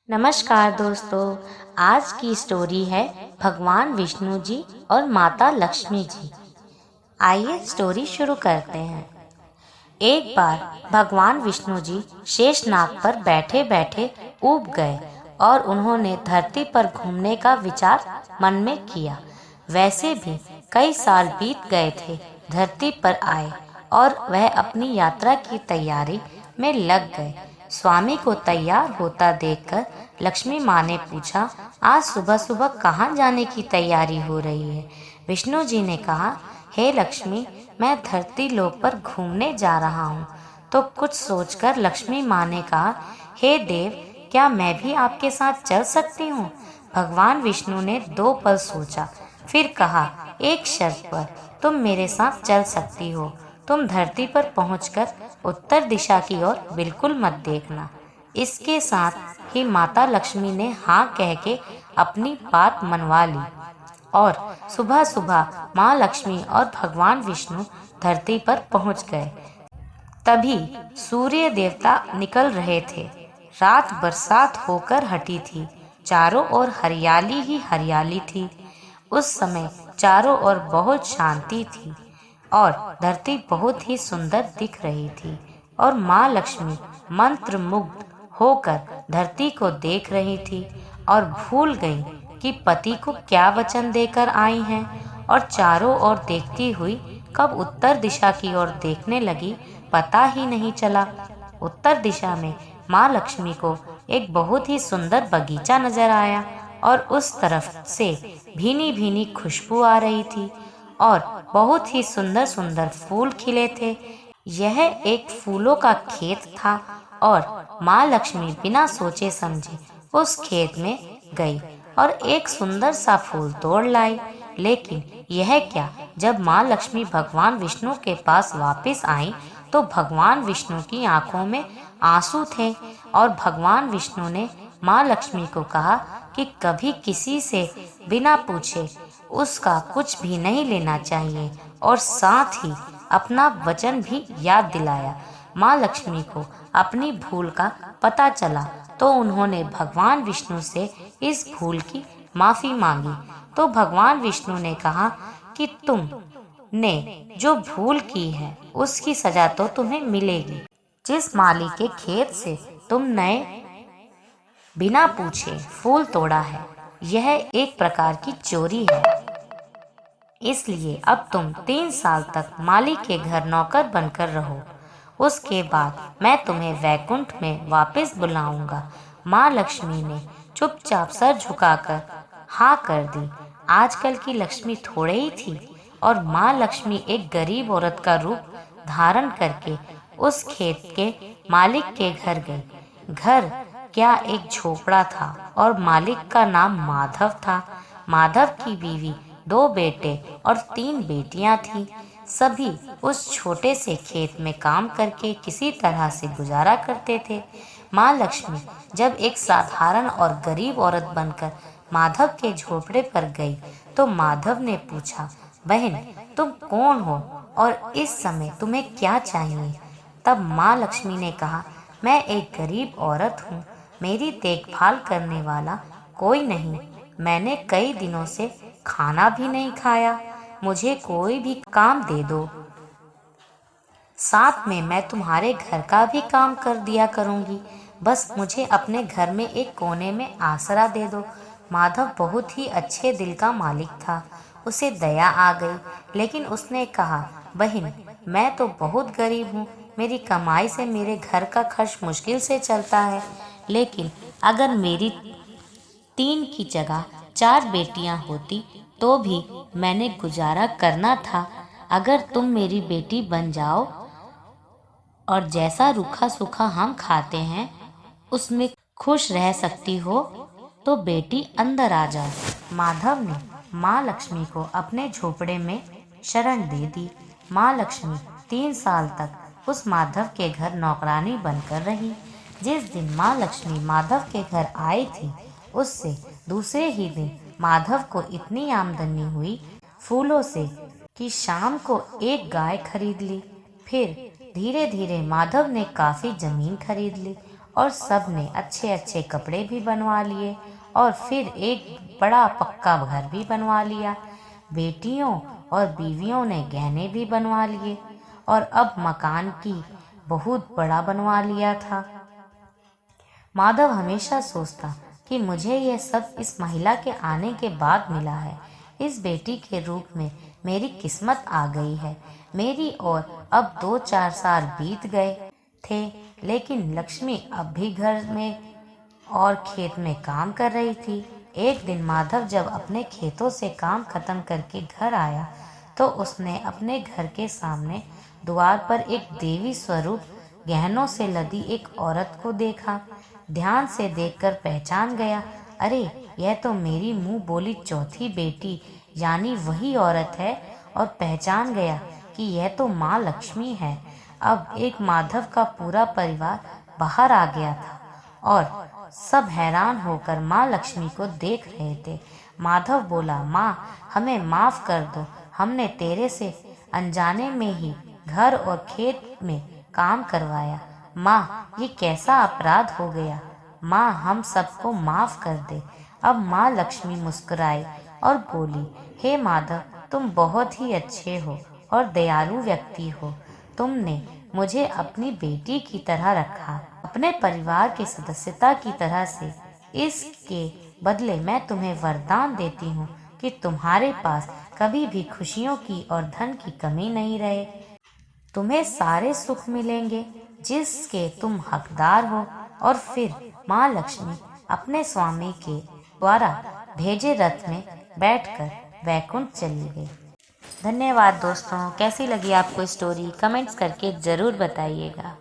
नमस्कार दोस्तों। आज की स्टोरी है भगवान विष्णु जी और माता लक्ष्मी जी। आइए स्टोरी शुरू करते हैं। एक बार भगवान विष्णु जी शेषनाग पर बैठे बैठे ऊब गए और उन्होंने धरती पर घूमने का विचार मन में किया। वैसे भी कई साल बीत गए थे धरती पर आए और वह अपनी यात्रा की तैयारी में लग गए। स्वामी को तैयार होता देखकर लक्ष्मी माँ ने पूछा, आज सुबह सुबह कहाँ जाने की तैयारी हो रही है? विष्णु जी ने कहा, हे लक्ष्मी, मैं धरती लोक पर घूमने जा रहा हूँ। तो कुछ सोचकर लक्ष्मी माँ ने कहा, हे देव, क्या मैं भी आपके साथ चल सकती हूँ? भगवान विष्णु ने 2 पल सोचा, फिर कहा, एक शर्त पर तुम मेरे साथ चल सकती हो। तुम धरती पर पहुंचकर उत्तर दिशा की ओर बिल्कुल मत देखना। इसके साथ ही माता लक्ष्मी ने हाँ कह के अपनी बात मनवा ली और सुबह सुबह माँ लक्ष्मी और भगवान विष्णु धरती पर पहुंच गए। तभी सूर्य देवता निकल रहे थे। रात बरसात होकर हटी थी। चारों ओर हरियाली ही हरियाली थी। उस समय चारों ओर बहुत शांति थी और धरती बहुत ही सुंदर दिख रही थी और माँ लक्ष्मी मंत्र मुग्ध होकर धरती को देख रही थी और भूल गई कि पति को क्या वचन देकर आई हैं और चारों ओर देखती हुई कब उत्तर दिशा की ओर देखने लगी पता ही नहीं चला। उत्तर दिशा में माँ लक्ष्मी को एक बहुत ही सुंदर बगीचा नजर आया और उस तरफ से भीनी भीनी खुशबू आ रही थी और बहुत ही सुंदर सुंदर फूल खिले थे। यह एक फूलों का खेत था और माँ लक्ष्मी बिना सोचे समझे उस खेत में गई और एक सुंदर सा फूल तोड़ लाई। लेकिन यह क्या, जब माँ लक्ष्मी भगवान विष्णु के पास वापस आई तो भगवान विष्णु की आंखों में आंसू थे और भगवान विष्णु ने माँ लक्ष्मी को कहा कि कभी किसी से बिना पूछे उसका कुछ भी नहीं लेना चाहिए और साथ ही अपना वचन भी याद दिलाया। माँ लक्ष्मी को अपनी भूल का पता चला तो उन्होंने भगवान विष्णु से इस भूल की माफी मांगी। तो भगवान विष्णु ने कहा कि तुमने जो भूल की है उसकी सजा तो तुम्हें मिलेगी। जिस माली के खेत से तुमने बिना पूछे फूल तोड़ा है, यह एक प्रकार की चोरी है। इसलिए अब तुम 3 साल तक माली के घर नौकर बनकर रहो। उसके बाद मैं तुम्हें वैकुंठ में वापस बुलाऊंगा। माँ लक्ष्मी ने चुपचाप सर झुकाकर हाँ कर दी। आजकल की लक्ष्मी थोड़े ही थी और माँ लक्ष्मी एक गरीब औरत का रूप धारण करके उस खेत के मालिक के घर गई। घर क्या एक झोपड़ा था और मालिक का नाम माधव था। माधव की बीवी 2 बेटे और 3 बेटियां थीं। सभी उस छोटे से खेत में काम करके किसी तरह से गुजारा करते थे। माँ लक्ष्मी जब एक साधारण और गरीब औरत बनकर माधव के झोपड़े पर गई तो माधव ने पूछा, बहन, तुम कौन हो और इस समय तुम्हें क्या चाहिए? तब माँ लक्ष्मी ने कहा, मैं एक गरीब औरत हूँ, मेरी देखभाल करने वाला कोई नहीं। मैंने कई दिनों से खाना भी नहीं खाया, मुझे कोई भी काम दे दो। साथ में मैं तुम्हारे घर का भी काम कर दिया करूंगी। बस मुझे अपने घर में एक कोने में आसरा दे दो। माधव बहुत ही अच्छे दिल का मालिक था। उसे दया आ गई, लेकिन उसने कहा, बहन, मैं तो बहुत गरीब हूँ, मेरी कमाई से मेरे घर का खर्च मुश्किल से चलता है। लेकिन अगर मेरी 3 की जगह 4 बेटियां होती तो भी मैंने गुजारा करना था। अगर तुम मेरी बेटी बन जाओ और जैसा रूखा सूखा हम खाते हैं उसमें खुश रह सकती हो तो बेटी अंदर आ जाओ। माधव ने माँ लक्ष्मी को अपने झोपड़े में शरण दे दी। माँ लक्ष्मी 3 साल तक उस माधव के घर नौकरानी बनकर रही। जिस दिन माँ लक्ष्मी माधव के घर आई थी उससे दूसरे ही दिन माधव को इतनी आमदनी हुई फूलों से कि शाम को एक गाय खरीद ली। फिर धीरे धीरे माधव ने काफी जमीन खरीद ली और सब ने अच्छे अच्छे कपड़े भी बनवा लिए और फिर एक बड़ा पक्का घर भी बनवा लिया। बेटियों और बीवियों ने गहने भी बनवा लिए और अब मकान की बहुत बड़ा बनवा लिया था। माधव हमेशा सोचता कि मुझे यह सब इस महिला के आने के बाद मिला है। इस बेटी के रूप में मेरी किस्मत आ गई है मेरी। और अब 2-4 साल बीत गए थे, लेकिन लक्ष्मी अब भी घर में और खेत में काम कर रही थी। एक दिन माधव जब अपने खेतों से काम खत्म करके घर आया तो उसने अपने घर के सामने द्वार पर एक देवी स्वरूप गहनों से लदी एक औरत को देखा। ध्यान से देखकर पहचान गया, अरे यह तो मेरी मुंह बोली चौथी बेटी यानी वही औरत है। और पहचान गया कि यह तो माँ लक्ष्मी है। अब एक माधव का पूरा परिवार बाहर आ गया था और सब हैरान होकर माँ लक्ष्मी को देख रहे थे। माधव बोला, माँ हमें माफ कर दो, हमने तेरे से अनजाने में ही घर और खेत में काम करवाया। माँ ये कैसा अपराध हो गया, माँ हम सबको माफ कर दे। अब माँ लक्ष्मी मुस्कुराई और बोली, हे माधव तुम बहुत ही अच्छे हो और दयालु व्यक्ति हो। तुमने मुझे अपनी बेटी की तरह रखा, अपने परिवार के सदस्यता की तरह से। इसके बदले मैं तुम्हें वरदान देती हूँ कि तुम्हारे पास कभी भी खुशियों की और धन की कमी नहीं रहे। तुम्हें सारे सुख मिलेंगे जिसके तुम हकदार हो। और फिर माँ लक्ष्मी अपने स्वामी के द्वारा भेजे रथ में बैठकर वैकुंठ चली गई। धन्यवाद दोस्तों। कैसी लगी आपको स्टोरी कमेंट्स करके ज़रूर बताइएगा।